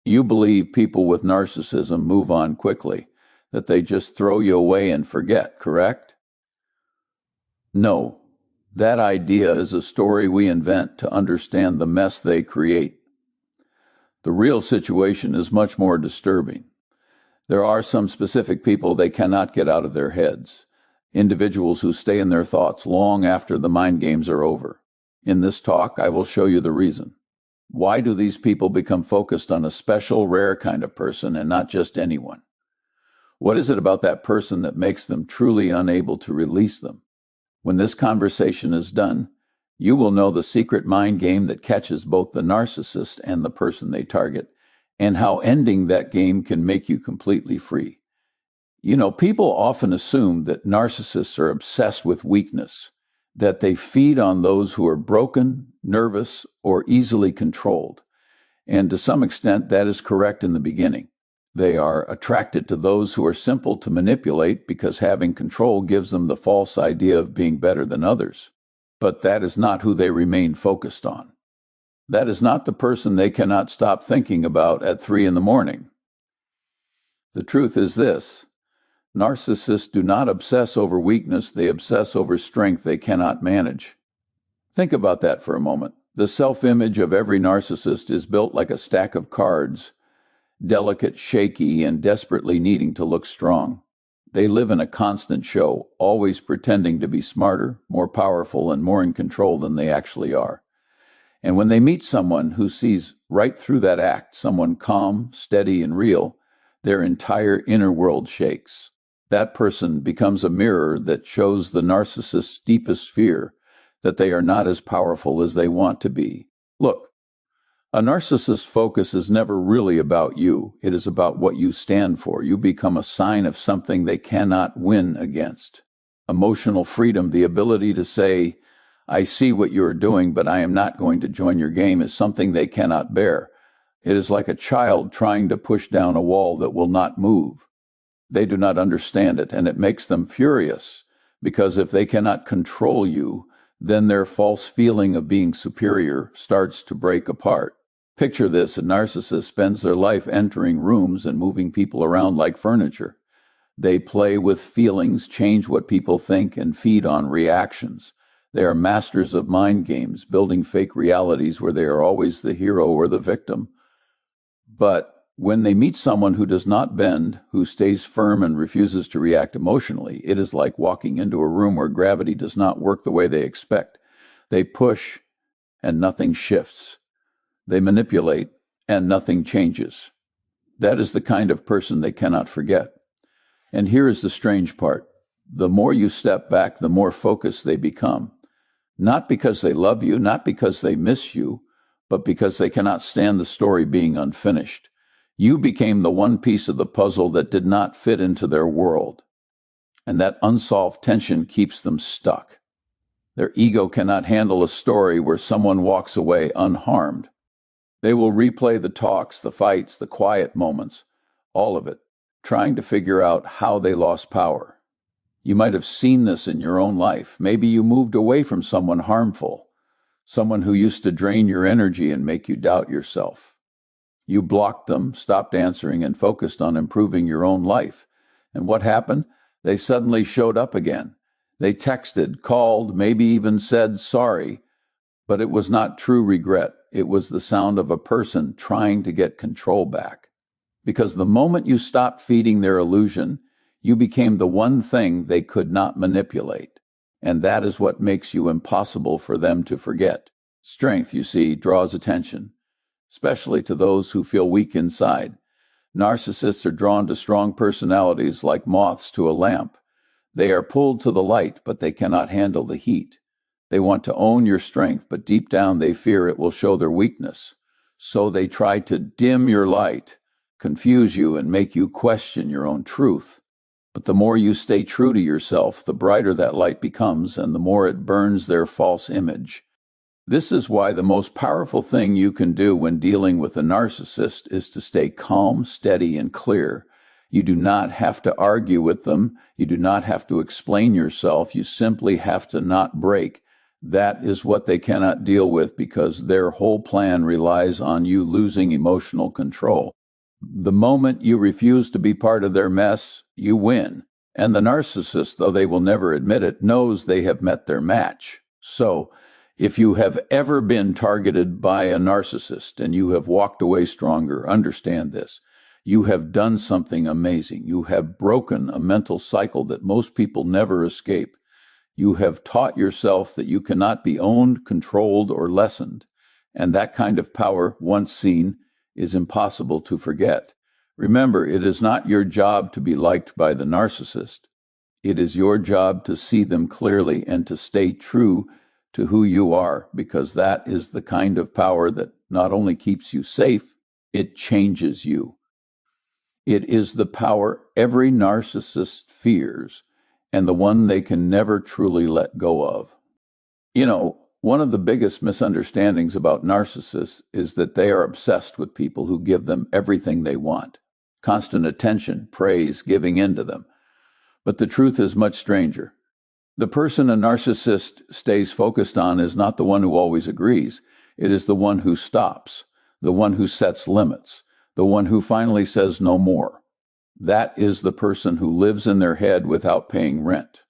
You believe people with narcissism move on quickly, that they just throw you away and forget, correct? No, that idea is a story we invent to understand the mess they create. The real situation is much more disturbing. There are some specific people they cannot get out of their heads, individuals who stay in their thoughts long after the mind games are over. In this talk, I will show you the reason. Why do these people become focused on a special, rare kind of person and not just anyone? What is it about that person that makes them truly unable to release them? When this conversation is done, you will know the secret mind game that catches both the narcissist and the person they target, and how ending that game can make you completely free. You know, people often assume that narcissists are obsessed with weakness, that they feed on those who are broken, nervous, or easily controlled. And to some extent, that is correct in the beginning. They are attracted to those who are simple to manipulate because having control gives them the false idea of being better than others. But that is not who they remain focused on. That is not the person they cannot stop thinking about at 3 a.m. The truth is this: narcissists do not obsess over weakness, they obsess over strength they cannot manage. Think about that for a moment. The self-image of every narcissist is built like a stack of cards, delicate, shaky, and desperately needing to look strong. They live in a constant show, always pretending to be smarter, more powerful, and more in control than they actually are. And when they meet someone who sees right through that act, someone calm, steady, and real, their entire inner world shakes. That person becomes a mirror that shows the narcissist's deepest fear, that they are not as powerful as they want to be. Look, a narcissist's focus is never really about you. It is about what you stand for. You become a sign of something they cannot win against. Emotional freedom, the ability to say, I see what you are doing, but I am not going to join your game, is something they cannot bear. It is like a child trying to push down a wall that will not move. They do not understand it, and it makes them furious, because if they cannot control you, then their false feeling of being superior starts to break apart. Picture this: a narcissist spends their life entering rooms and moving people around like furniture. They play with feelings, change what people think, and feed on reactions. They are masters of mind games, building fake realities where they are always the hero or the victim. But when they meet someone who does not bend, who stays firm and refuses to react emotionally, it is like walking into a room where gravity does not work the way they expect. They push and nothing shifts. They manipulate and nothing changes. That is the kind of person they cannot forget. And here is the strange part. The more you step back, the more focused they become. Not because they love you, not because they miss you, but because they cannot stand the story being unfinished. You became the one piece of the puzzle that did not fit into their world. And that unsolved tension keeps them stuck. Their ego cannot handle a story where someone walks away unharmed. They will replay the talks, the fights, the quiet moments, all of it, trying to figure out how they lost power. You might have seen this in your own life. Maybe you moved away from someone harmful, someone who used to drain your energy and make you doubt yourself. You blocked them, stopped answering, and focused on improving your own life. And what happened? They suddenly showed up again. They texted, called, maybe even said sorry, but it was not true regret. It was the sound of a person trying to get control back. Because the moment you stopped feeding their illusion, you became the one thing they could not manipulate. And that is what makes you impossible for them to forget. Strength, you see, draws attention, especially to those who feel weak inside. Narcissists are drawn to strong personalities like moths to a lamp. They are pulled to the light, but they cannot handle the heat. They want to own your strength, but deep down they fear it will show their weakness. So they try to dim your light, confuse you, and make you question your own truth. But the more you stay true to yourself, the brighter that light becomes, and the more it burns their false image. This is why the most powerful thing you can do when dealing with a narcissist is to stay calm, steady, and clear. You do not have to argue with them. You do not have to explain yourself. You simply have to not break. That is what they cannot deal with, because their whole plan relies on you losing emotional control. The moment you refuse to be part of their mess, you win. And the narcissist, though they will never admit it, knows they have met their match. So, if you have ever been targeted by a narcissist and you have walked away stronger, understand this. You have done something amazing. You have broken a mental cycle that most people never escape. You have taught yourself that you cannot be owned, controlled, or lessened. And that kind of power, once seen, is impossible to forget. Remember, it is not your job to be liked by the narcissist. It is your job to see them clearly and to stay true to who you are, because that is the kind of power that not only keeps you safe, it changes you. It is the power every narcissist fears and the one they can never truly let go of. You know, one of the biggest misunderstandings about narcissists is that they are obsessed with people who give them everything they want. Constant attention, praise, giving in to them. But the truth is much stranger. The person a narcissist stays focused on is not the one who always agrees. It is the one who stops, the one who sets limits, the one who finally says no more. That is the person who lives in their head without paying rent.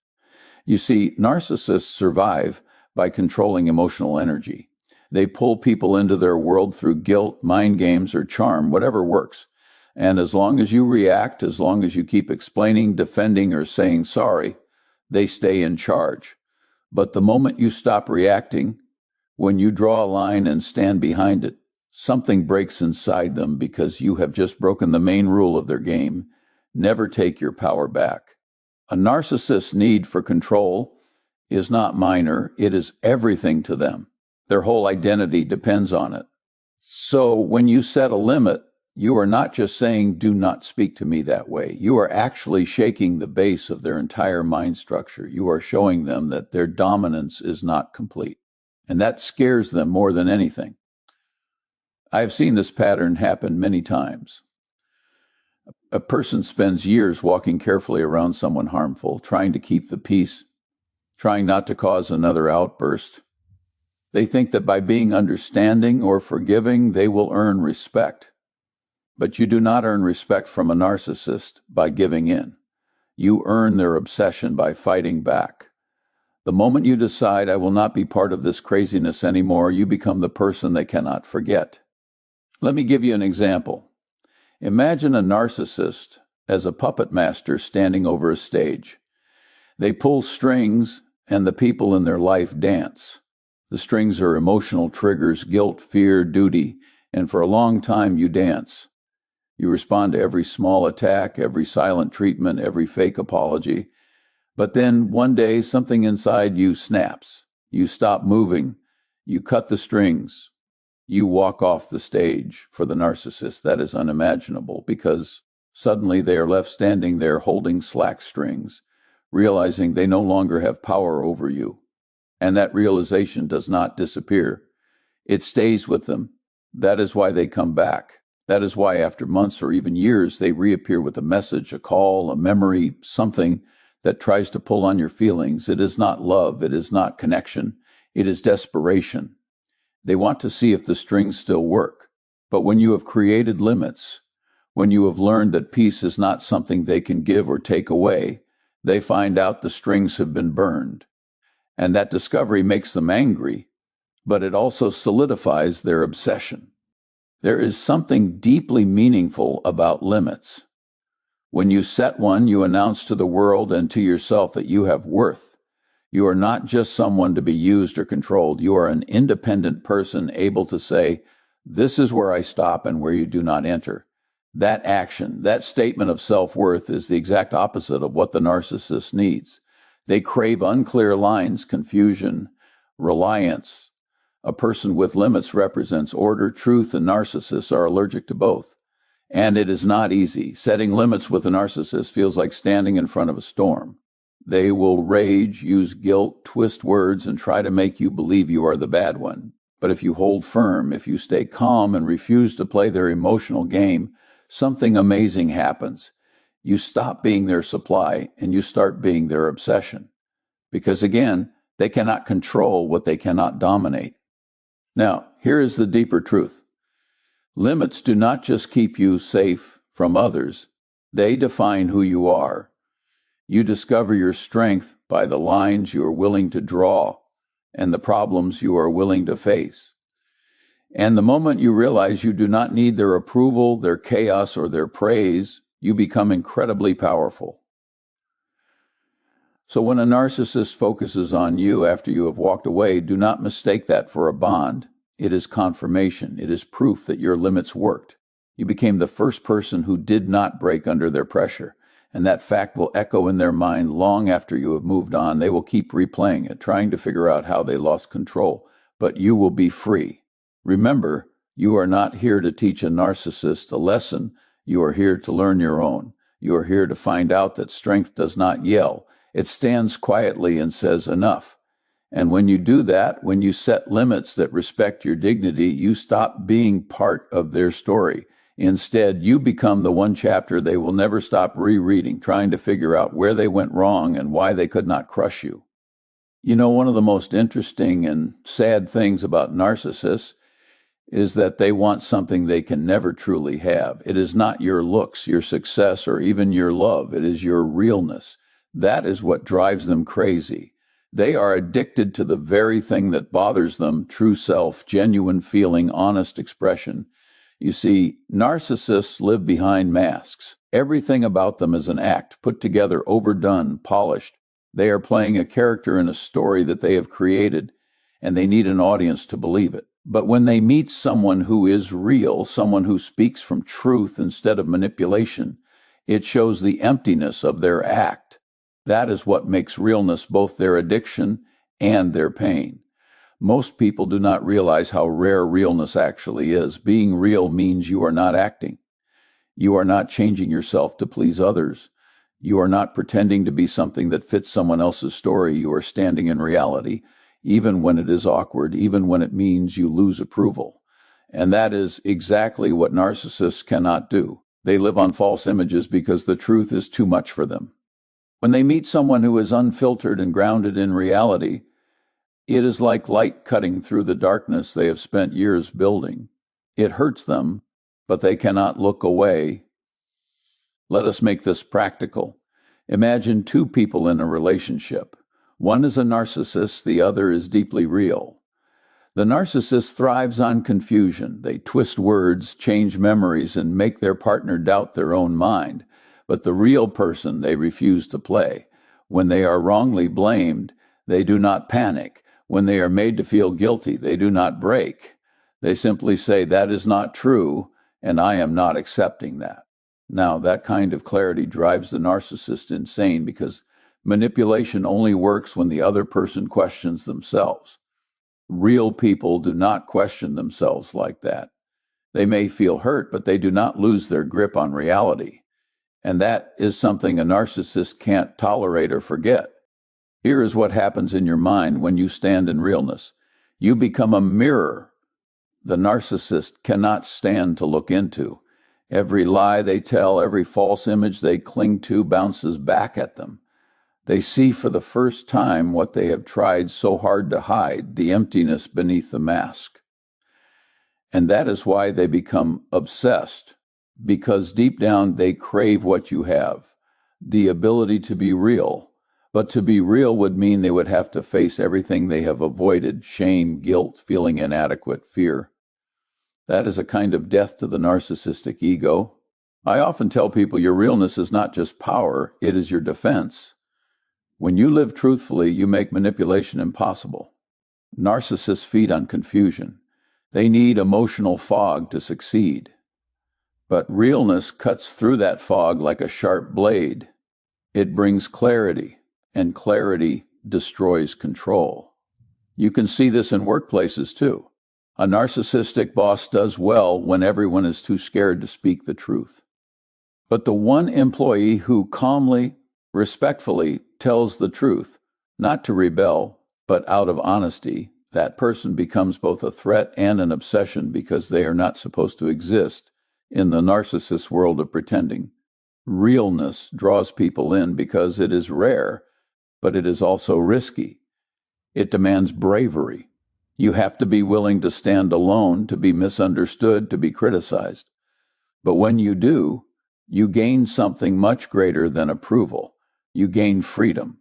You see, narcissists survive by controlling emotional energy. They pull people into their world through guilt, mind games, or charm, whatever works. And as long as you react, as long as you keep explaining, defending, or saying sorry, they stay in charge. But the moment you stop reacting, when you draw a line and stand behind it, something breaks inside them because you have just broken the main rule of their game. Never take your power back. A narcissist's need for control is not minor, it is everything to them. Their whole identity depends on it. So when you set a limit, you are not just saying, do not speak to me that way. You are actually shaking the base of their entire mind structure. You are showing them that their dominance is not complete. And that scares them more than anything. I've seen this pattern happen many times. A person spends years walking carefully around someone harmful, trying to keep the peace, trying not to cause another outburst. They think that by being understanding or forgiving, they will earn respect. But you do not earn respect from a narcissist by giving in. You earn their obsession by fighting back. The moment you decide, I will not be part of this craziness anymore, you become the person they cannot forget. Let me give you an example. Imagine a narcissist as a puppet master standing over a stage. They pull strings and the people in their life dance. The strings are emotional triggers, guilt, fear, duty, and for a long time you dance. You respond to every small attack, every silent treatment, every fake apology. But then one day something inside you snaps. You stop moving. You cut the strings. You walk off the stage. For the narcissist, that is unimaginable because suddenly they are left standing there holding slack strings, realizing they no longer have power over you. And that realization does not disappear. It stays with them. That is why they come back. That is why after months or even years, they reappear with a message, a call, a memory, something that tries to pull on your feelings. It is not love. It is not connection. It is desperation. They want to see if the strings still work. But when you have created limits, when you have learned that peace is not something they can give or take away, they find out the strings have been burned. And that discovery makes them angry, but it also solidifies their obsession. There is something deeply meaningful about limits. When you set one, you announce to the world and to yourself that you have worth. You are not just someone to be used or controlled. You are an independent person able to say, this is where I stop and where you do not enter. That action, that statement of self-worth is the exact opposite of what the narcissist needs. They crave unclear lines, confusion, reliance. A person with limits represents order, truth, and narcissists are allergic to both. And it is not easy. Setting limits with a narcissist feels like standing in front of a storm. They will rage, use guilt, twist words, and try to make you believe you are the bad one. But if you hold firm, if you stay calm and refuse to play their emotional game, something amazing happens. You stop being their supply and you start being their obsession. Because again, they cannot control what they cannot dominate. Now, here is the deeper truth. Limits do not just keep you safe from others, they define who you are. You discover your strength by the lines you are willing to draw and the problems you are willing to face. And the moment you realize you do not need their approval, their chaos, or their praise, you become incredibly powerful. So when a narcissist focuses on you after you have walked away, do not mistake that for a bond. It is confirmation. It is proof that your limits worked. You became the first person who did not break under their pressure, and that fact will echo in their mind long after you have moved on. They will keep replaying it, trying to figure out how they lost control, but you will be free. Remember, you are not here to teach a narcissist a lesson. You are here to learn your own. You are here to find out that strength does not yell. It stands quietly and says enough. And when you do that, when you set limits that respect your dignity, you stop being part of their story. Instead, you become the one chapter they will never stop rereading, trying to figure out where they went wrong and why they could not crush you. You know, one of the most interesting and sad things about narcissists is that they want something they can never truly have. It is not your looks, your success, or even your love. It is your realness. That is what drives them crazy. They are addicted to the very thing that bothers them: true self, genuine feeling, honest expression. You see, narcissists live behind masks. Everything about them is an act, put together, overdone, polished. They are playing a character in a story that they have created, and they need an audience to believe it. But when they meet someone who is real, someone who speaks from truth instead of manipulation, it shows the emptiness of their act. That is what makes realness both their addiction and their pain. Most people do not realize how rare realness actually is. Being real means you are not acting. You are not changing yourself to please others. You are not pretending to be something that fits someone else's story. You are standing in reality, even when it is awkward, even when it means you lose approval. And that is exactly what narcissists cannot do. They live on false images because the truth is too much for them. When they meet someone who is unfiltered and grounded in reality, it is like light cutting through the darkness they have spent years building. It hurts them, but they cannot look away. Let us make this practical. Imagine two people in a relationship. One is a narcissist, the other is deeply real. The narcissist thrives on confusion. They twist words, change memories, and make their partner doubt their own mind. But the real person they refuse to play. When they are wrongly blamed, they do not panic. When they are made to feel guilty, they do not break. They simply say, "That is not true, and I am not accepting that." Now, that kind of clarity drives the narcissist insane because manipulation only works when the other person questions themselves. Real people do not question themselves like that. They may feel hurt, but they do not lose their grip on reality. And that is something a narcissist can't tolerate or forget. Here is what happens in your mind when you stand in realness. You become a mirror the narcissist cannot stand to look into. Every lie they tell, every false image they cling to bounces back at them. They see for the first time what they have tried so hard to hide, the emptiness beneath the mask. And that is why they become obsessed, because deep down they crave what you have, the ability to be real. But to be real would mean they would have to face everything they have avoided: shame, guilt, feeling inadequate, fear. That is a kind of death to the narcissistic ego. I often tell people your realness is not just power, it is your defense. When you live truthfully, you make manipulation impossible. Narcissists feed on confusion. They need emotional fog to succeed. But realness cuts through that fog like a sharp blade. It brings clarity, and clarity destroys control. You can see this in workplaces too. A narcissistic boss does well when everyone is too scared to speak the truth. But the one employee who calmly, respectfully tells the truth, not to rebel, but out of honesty, that person becomes both a threat and an obsession because they are not supposed to exist in the narcissist world of pretending. Realness draws people in because it is rare, but it is also risky. It demands bravery. You have to be willing to stand alone, to be misunderstood, to be criticized. But when you do, you gain something much greater than approval. You gain freedom.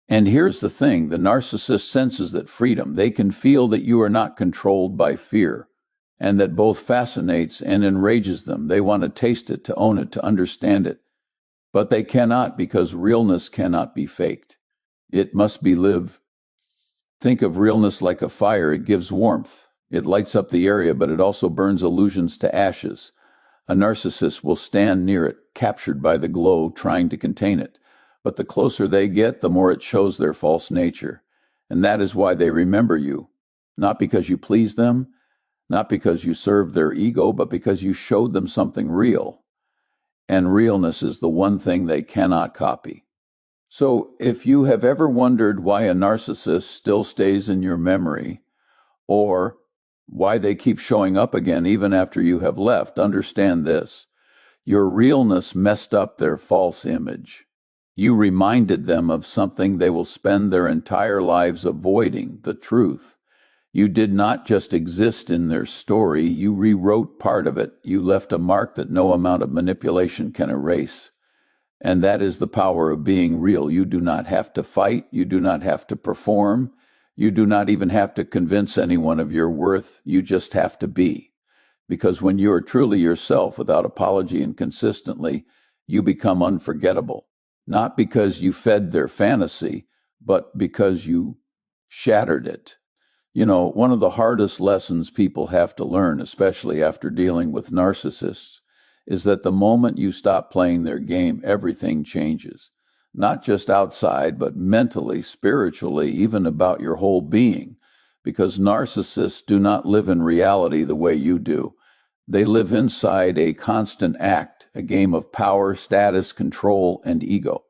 And here's the thing, the narcissist senses that freedom. They can feel that you are not controlled by fear, and that both fascinates and enrages them. They want to taste it, to own it, to understand it. But they cannot, because realness cannot be faked. It must be lived. Think of realness like a fire. It gives warmth. It lights up the area, but it also burns illusions to ashes. A narcissist will stand near it, captured by the glow, trying to contain it. But the closer they get, the more it shows their false nature. And that is why they remember you. Not because you pleased them, not because you served their ego, but because you showed them something real. And realness is the one thing they cannot copy. So if you have ever wondered why a narcissist still stays in your memory, or why they keep showing up again even after you have left, understand this. Your realness messed up their false image. You reminded them of something they will spend their entire lives avoiding, the truth. You did not just exist in their story, you rewrote part of it. You left a mark that no amount of manipulation can erase. And that is the power of being real. You do not have to fight. You do not have to perform. You do not even have to convince anyone of your worth. You just have to be. Because when you are truly yourself, without apology and consistently, you become unforgettable. Not because you fed their fantasy, but because you shattered it. You know, one of the hardest lessons people have to learn, especially after dealing with narcissists, is that the moment you stop playing their game, everything changes. Not just outside, but mentally, spiritually, even about your whole being. Because narcissists do not live in reality the way you do. They live inside a constant act, a game of power, status, control, and ego.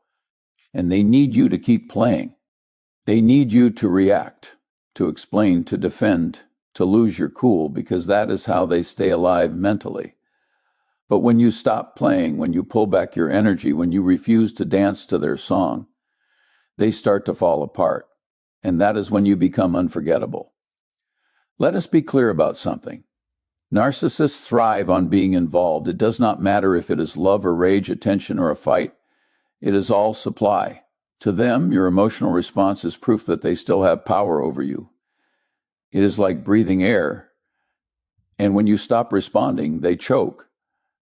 And they need you to keep playing. They need you to react, to explain, to defend, to lose your cool, because that is how they stay alive mentally. But when you stop playing, when you pull back your energy, when you refuse to dance to their song, they start to fall apart. And that is when you become unforgettable. Let us be clear about something. Narcissists thrive on being involved. It does not matter if it is love or rage, attention or a fight. It is all supply. To them, your emotional response is proof that they still have power over you. It is like breathing air. And when you stop responding, they choke.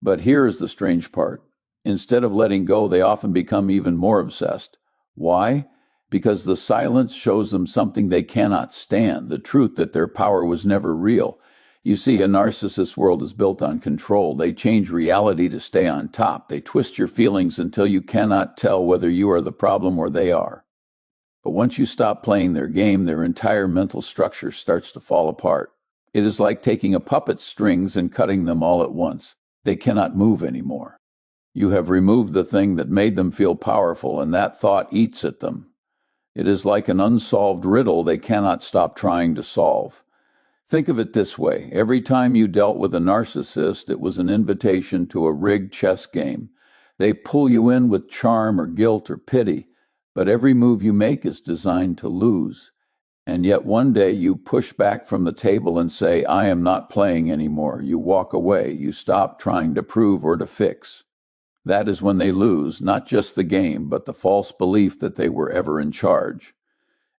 But here is the strange part. Instead of letting go, they often become even more obsessed. Why? Because the silence shows them something they cannot stand, the truth that their power was never real. You see, a narcissist's world is built on control. They change reality to stay on top. They twist your feelings until you cannot tell whether you are the problem or they are. But once you stop playing their game, their entire mental structure starts to fall apart. It is like taking a puppet's strings and cutting them all at once. They cannot move anymore. You have removed the thing that made them feel powerful, and that thought eats at them. It is like an unsolved riddle they cannot stop trying to solve. Think of it this way. Every time you dealt with a narcissist, it was an invitation to a rigged chess game. They pull you in with charm or guilt or pity, but every move you make is designed to lose. And yet one day you push back from the table and say, I am not playing anymore. You walk away. You stop trying to prove or to fix. That is when they lose, not just the game, but the false belief that they were ever in charge.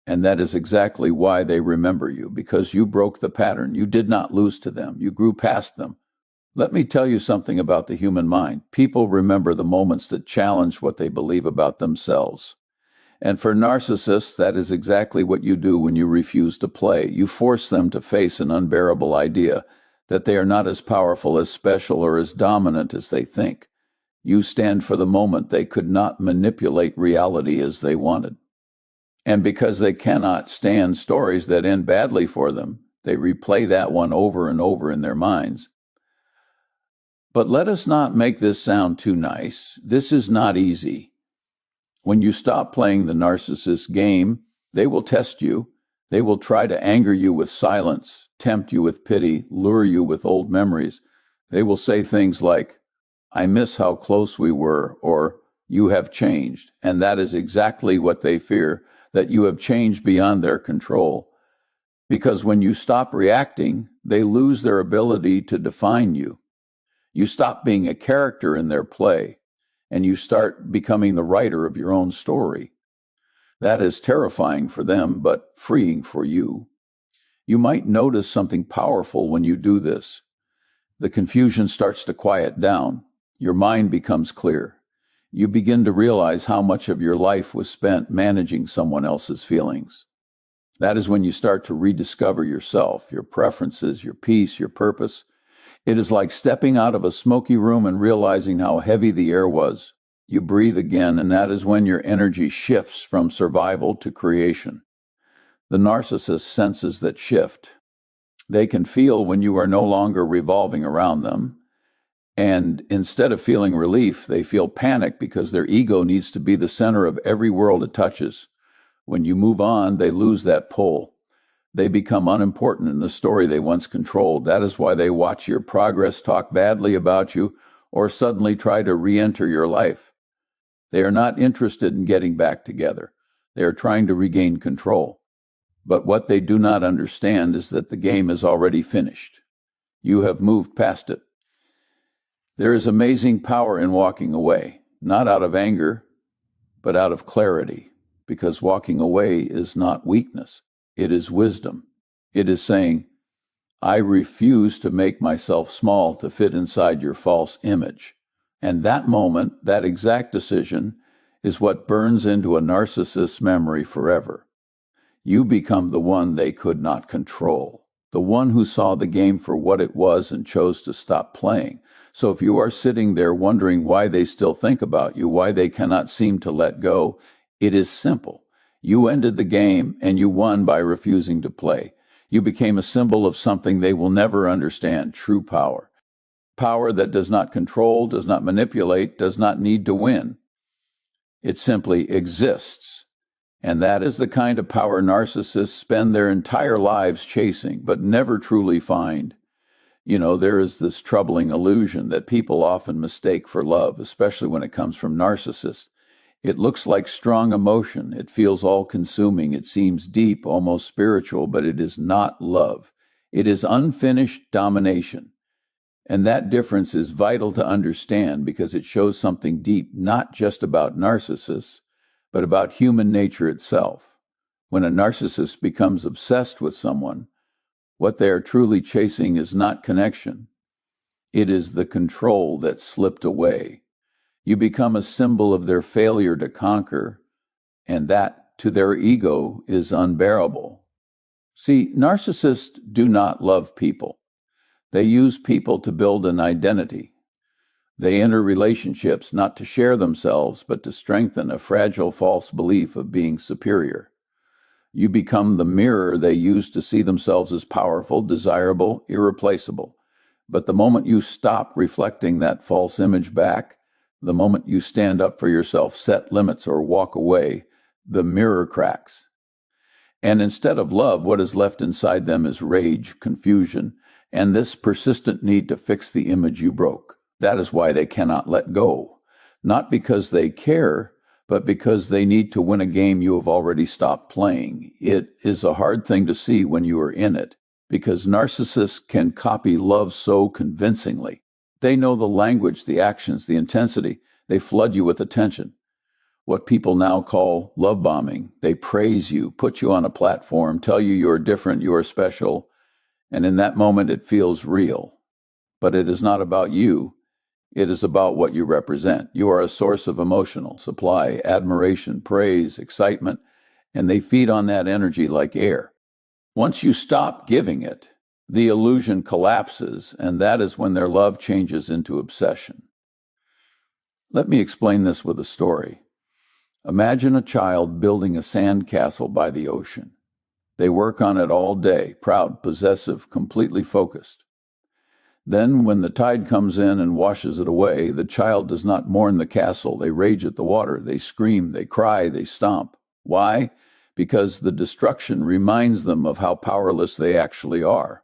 And that is exactly why they remember you, because you broke the pattern. You did not lose to them. You grew past them. Let me tell you something about the human mind. People remember the moments that challenge what they believe about themselves. And for narcissists, that is exactly what you do when you refuse to play. You force them to face an unbearable idea that they are not as powerful, as special, or as dominant as they think. You stand for the moment they could not manipulate reality as they wanted. And because they cannot stand stories that end badly for them, they replay that one over and over in their minds. But let us not make this sound too nice. This is not easy. When you stop playing the narcissist game, they will test you. They will try to anger you with silence, tempt you with pity, lure you with old memories. They will say things like, I miss how close we were, or you have changed. And that is exactly what they fear, that you have changed beyond their control. Because when you stop reacting, they lose their ability to define you. You stop being a character in their play, and you start becoming the writer of your own story. That is terrifying for them, but freeing for you. You might notice something powerful when you do this. The confusion starts to quiet down. Your mind becomes clear. You begin to realize how much of your life was spent managing someone else's feelings. That is when you start to rediscover yourself, your preferences, your peace, your purpose. It is like stepping out of a smoky room and realizing how heavy the air was. You breathe again, and that is when your energy shifts from survival to creation. The narcissist senses that shift. They can feel when you are no longer revolving around them. And instead of feeling relief, they feel panic because their ego needs to be the center of every world it touches. When you move on, they lose that pull. They become unimportant in the story they once controlled. That is why they watch your progress, talk badly about you, or suddenly try to re-enter your life. They are not interested in getting back together. They are trying to regain control. But what they do not understand is that the game is already finished. You have moved past it. There is amazing power in walking away, not out of anger, but out of clarity. Because walking away is not weakness. It is wisdom. It is saying, I refuse to make myself small to fit inside your false image. And that moment, that exact decision, is what burns into a narcissist's memory forever. You become the one they could not control, the one who saw the game for what it was and chose to stop playing. So if you are sitting there wondering why they still think about you, why they cannot seem to let go, it is simple. You ended the game and you won by refusing to play. You became a symbol of something they will never understand, true power. Power that does not control, does not manipulate, does not need to win. It simply exists. And that is the kind of power narcissists spend their entire lives chasing, but never truly find. You know, there is this troubling illusion that people often mistake for love, especially when it comes from narcissists. It looks like strong emotion. It feels all-consuming. It seems deep, almost spiritual, but it is not love. It is unfinished domination. And that difference is vital to understand because it shows something deep, not just about narcissists, but about human nature itself. When a narcissist becomes obsessed with someone, what they are truly chasing is not connection. It is the control that slipped away. You become a symbol of their failure to conquer, and that, to their ego, is unbearable. See, narcissists do not love people. They use people to build an identity. They enter relationships not to share themselves, but to strengthen a fragile false belief of being superior. You become the mirror they use to see themselves as powerful, desirable, irreplaceable. But the moment you stop reflecting that false image back, the moment you stand up for yourself, set limits, or walk away, the mirror cracks. And instead of love, what is left inside them is rage, confusion, and this persistent need to fix the image you broke. That is why they cannot let go. Not because they care, but because they need to win a game you have already stopped playing. It is a hard thing to see when you are in it, because narcissists can copy love so convincingly. They know the language, the actions, the intensity. They flood you with attention. What people now call love bombing. They praise you, put you on a platform, tell you you're different, you are special, and in that moment it feels real. But it is not about you. It is about what you represent. You are a source of emotional supply, admiration, praise, excitement, and they feed on that energy like air. Once you stop giving it, the illusion collapses, and that is when their love changes into obsession. Let me explain this with a story. Imagine a child building a sand castle by the ocean. They work on it all day, proud, possessive, completely focused. Then, when the tide comes in and washes it away, the child does not mourn the castle. They rage at the water. They scream, they cry, they stomp. Why? Because the destruction reminds them of how powerless they actually are.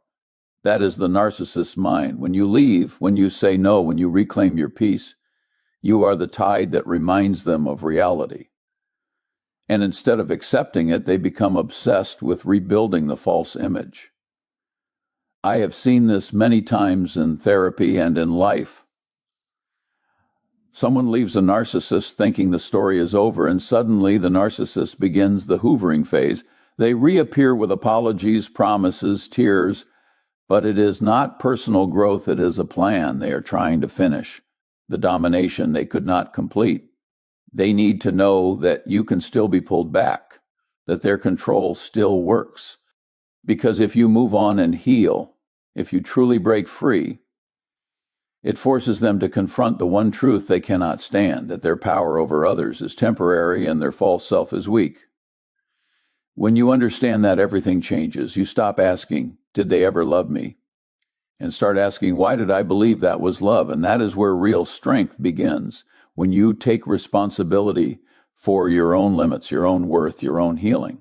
That is the narcissist's mind. When you leave, when you say no, when you reclaim your peace, you are the tide that reminds them of reality. And instead of accepting it, they become obsessed with rebuilding the false image. I have seen this many times in therapy and in life. Someone leaves a narcissist thinking the story is over, and suddenly the narcissist begins the hoovering phase. They reappear with apologies, promises, tears, but it is not personal growth, it is a plan they are trying to finish, the domination they could not complete. They need to know that you can still be pulled back, that their control still works. Because if you move on and heal, if you truly break free, it forces them to confront the one truth they cannot stand, that their power over others is temporary and their false self is weak. When you understand that, everything changes. You stop asking, did they ever love me? And start asking, why did I believe that was love? And that is where real strength begins, when you take responsibility for your own limits, your own worth, your own healing.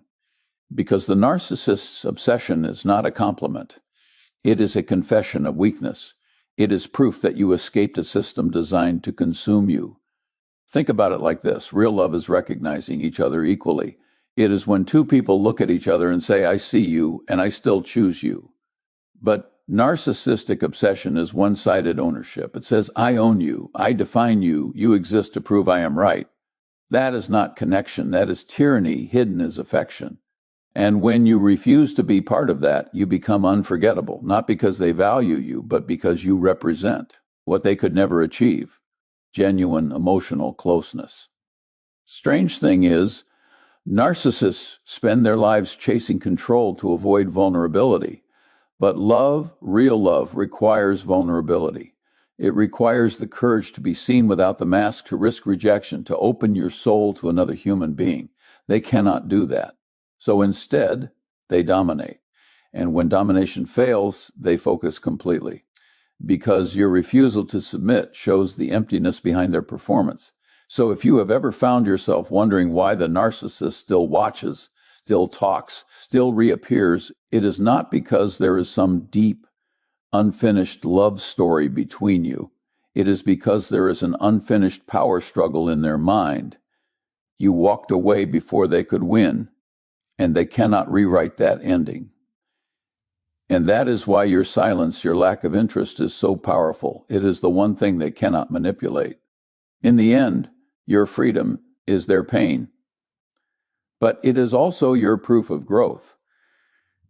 Because the narcissist's obsession is not a compliment. It is a confession of weakness. It is proof that you escaped a system designed to consume you. Think about it like this. Real love is recognizing each other equally. It is when two people look at each other and say, I see you, and I still choose you. But narcissistic obsession is one-sided ownership. It says, I own you, I define you, you exist to prove I am right. That is not connection. That is tyranny hidden as affection. And when you refuse to be part of that, you become unforgettable, not because they value you, but because you represent what they could never achieve, genuine emotional closeness. Strange thing is, narcissists spend their lives chasing control to avoid vulnerability. But love, real love, requires vulnerability. It requires the courage to be seen without the mask, to risk rejection, to open your soul to another human being. They cannot do that. So instead, they dominate. And when domination fails, they focus completely. Because your refusal to submit shows the emptiness behind their performance. So if you have ever found yourself wondering why the narcissist still watches, still talks, still reappears, it is not because there is some deep, unfinished love story between you. It is because there is an unfinished power struggle in their mind. You walked away before they could win, and they cannot rewrite that ending. And that is why your silence, your lack of interest is so powerful. It is the one thing they cannot manipulate. In the end, your freedom is their pain. But it is also your proof of growth.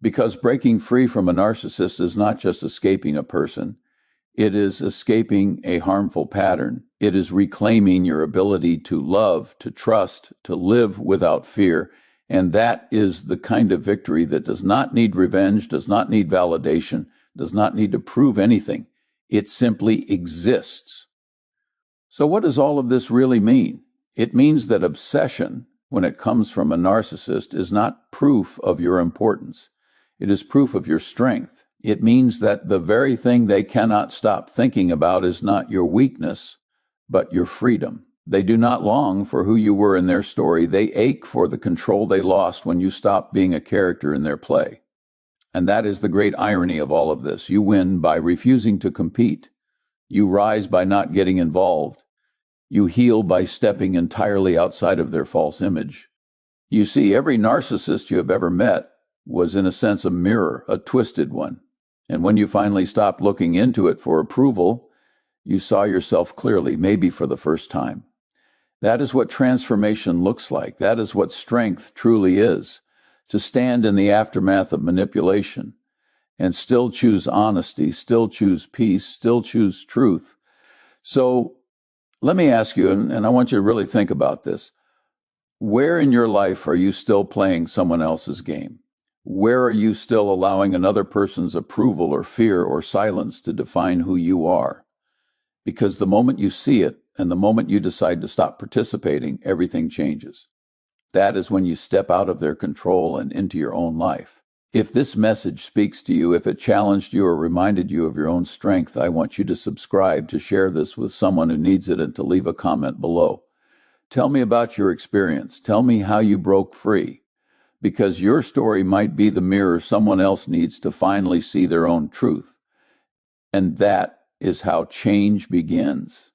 Because breaking free from a narcissist is not just escaping a person. It is escaping a harmful pattern. It is reclaiming your ability to love, to trust, to live without fear. And that is the kind of victory that does not need revenge, does not need validation, does not need to prove anything. It simply exists. So what does all of this really mean? It means that obsession, when it comes from a narcissist, is not proof of your importance. It is proof of your strength. It means that the very thing they cannot stop thinking about is not your weakness, but your freedom. They do not long for who you were in their story. They ache for the control they lost when you stopped being a character in their play. And that is the great irony of all of this. You win by refusing to compete. You rise by not getting involved. You heal by stepping entirely outside of their false image. You see, every narcissist you have ever met was in a sense a mirror, a twisted one. And when you finally stopped looking into it for approval, you saw yourself clearly, maybe for the first time. That is what transformation looks like. That is what strength truly is. To stand in the aftermath of manipulation and still choose honesty, still choose peace, still choose truth. So let me ask you, and I want you to really think about this. Where in your life are you still playing someone else's game? Where are you still allowing another person's approval or fear or silence to define who you are? Because the moment you see it and the moment you decide to stop participating, everything changes. That is when you step out of their control and into your own life. If this message speaks to you, if it challenged you or reminded you of your own strength, I want you to subscribe, to share this with someone who needs it, and to leave a comment below. Tell me about your experience. Tell me how you broke free, because your story might be the mirror someone else needs to finally see their own truth. And that is how change begins.